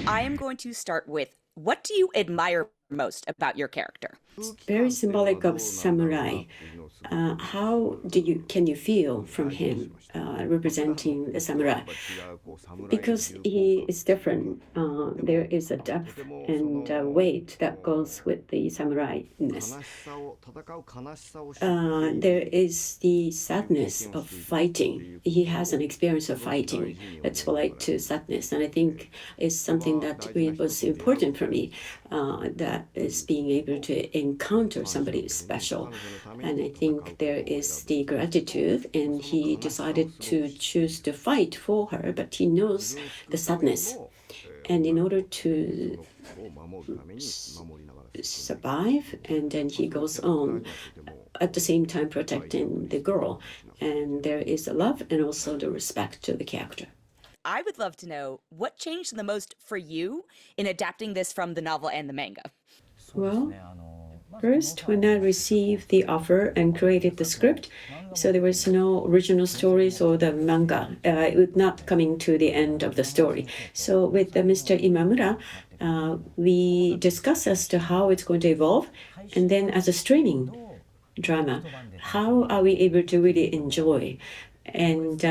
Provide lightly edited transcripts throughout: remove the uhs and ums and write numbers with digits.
I am going to start with, what do you admire most about your character? Very symbolic of samurai. How can you feel from him representing the samurai? Because he is different. There is a depth and weight that goes with the samurai-ness. There is the sadness of fighting. He has an experience of fighting that's related to sadness, and I think is something that was important for me. That is being able to encounter somebody special, and I think there is the gratitude, and he decided to choose to fight for her, but he knows the sadness, and in order to survive, and then he goes on at the same time protecting the girl, and there is a love and also the respect to the character. I would love to know what changed the most for you in adapting this from the novel and the manga. Well, first, when I received the offer and created the script, so there was no original stories or the manga. It was not coming to the end of the story. So with Mr. Imamura, we discussed as to how it's going to evolve, and then as a streaming drama, how are we able to really enjoy, and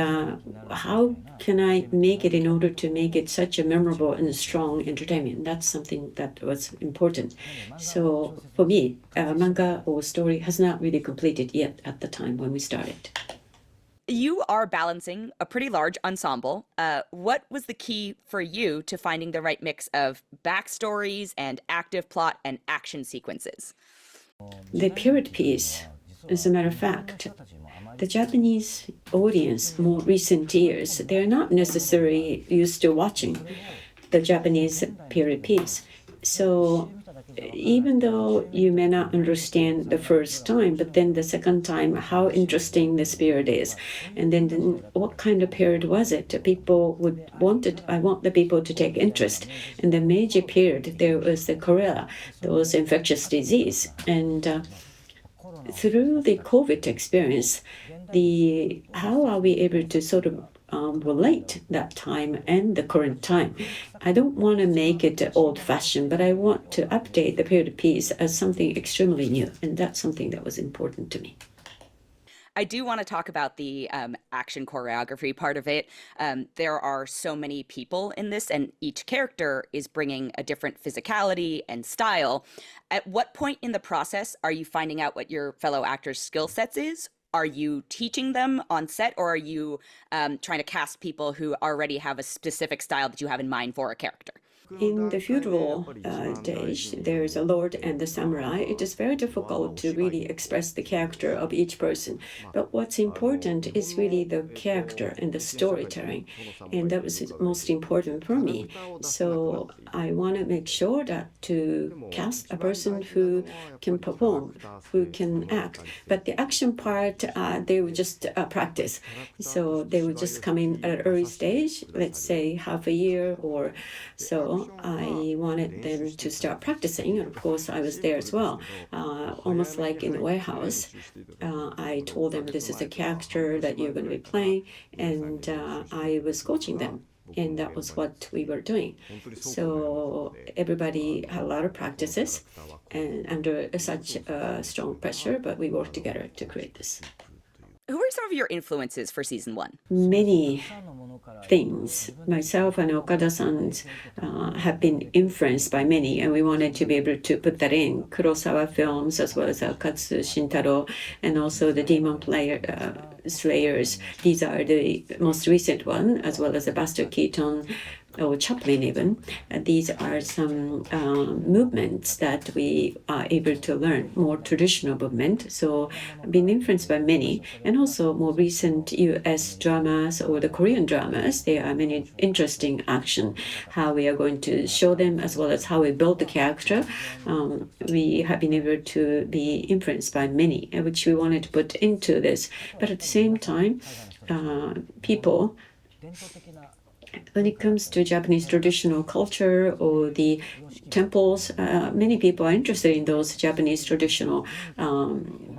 how can I make it in order to make it such a memorable and strong entertainment? That's something that was important. So for me, manga or story has not really completed yet at the time when we started. You are balancing a pretty large ensemble. What was the key for you to finding the right mix of backstories and active plot and action sequences? The period piece, as a matter of fact, the Japanese audience, more recent years, they're not necessarily used to watching the Japanese period piece. So even though you may not understand the first time, but then the second time, how interesting this period is. And then what kind of period was it? People would want it. I want the people to take interest. In the Meiji period, there was the cholera, those infectious disease. And through the COVID experience, how are we able to sort of relate that time and the current time? I don't want to make it old-fashioned, but I want to update the period piece as something extremely new, and that's something that was important to me. I do want to talk about the action choreography part of it. There are so many people in this, and each character is bringing a different physicality and style. At what point in the process are you finding out what your fellow actors' skill sets is? Are you teaching them on set, or are you trying to cast people who already have a specific style that you have in mind for a character? In the feudal days, there is a lord and the samurai. It is very difficult to really express the character of each person. But what's important is really the character and the storytelling. And that was most important for me. So I want to make sure that to cast a person who can perform, who can act. But the action part, they would just practice. So they would just come in at an early stage, let's say half a year or so. I wanted them to start practicing, and of course I was there as well, almost like in a warehouse. I told them this is a character that you're going to be playing, and I was coaching them, and that was what we were doing. So everybody had a lot of practices, and under such strong pressure, but we worked together to create this. Who are some of your influences for season one? Many things. Myself and Okada-san have been influenced by many, and we wanted to be able to put that in. Kurosawa films, as well as Katsu Shintaro, and also the Demon Slayers. These are the most recent one, as well as the Buster Keaton, or Chaplin even. These are some movements that we are able to learn, more traditional movement. So I've been influenced by many, and also more recent US dramas or the Korean dramas. There are many interesting action, how we are going to show them, as well as how we build the character. We have been able to be influenced by many, which we wanted to put into this. But at the same time, people, when it comes to Japanese traditional culture or the temples, many people are interested in those Japanese traditional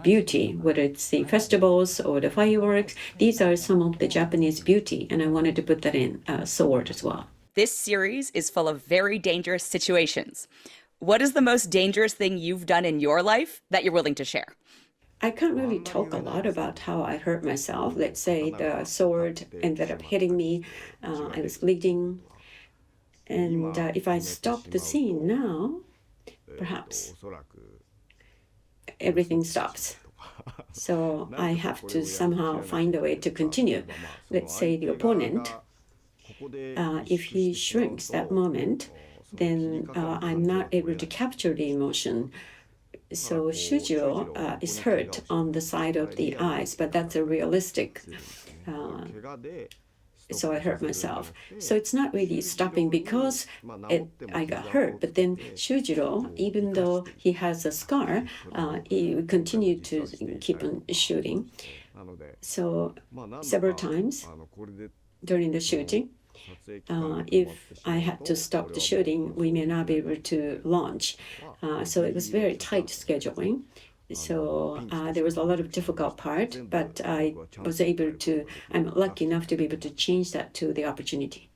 beauty, whether it's the festivals or the fireworks. These are some of the Japanese beauty, and I wanted to put that in sword as well. This series is full of very dangerous situations. What is the most dangerous thing you've done in your life that you're willing to share? I can't really talk a lot about how I hurt myself. Let's say the sword ended up hitting me, I was bleeding. And if I stop the scene now, perhaps everything stops. So I have to somehow find a way to continue. Let's say the opponent, if he shrinks that moment, then I'm not able to capture the emotion. So Shujiro is hurt on the side of the eyes, but that's a realistic. So I hurt myself. So it's not really stopping because I got hurt. But then Shujiro, even though he has a scar, he continued to keep on shooting. So several times during the shooting, if I had to stop the shooting, we may not be able to launch. So it was very tight scheduling. So there was a lot of difficult part, but I'm lucky enough to be able to change that to the opportunity.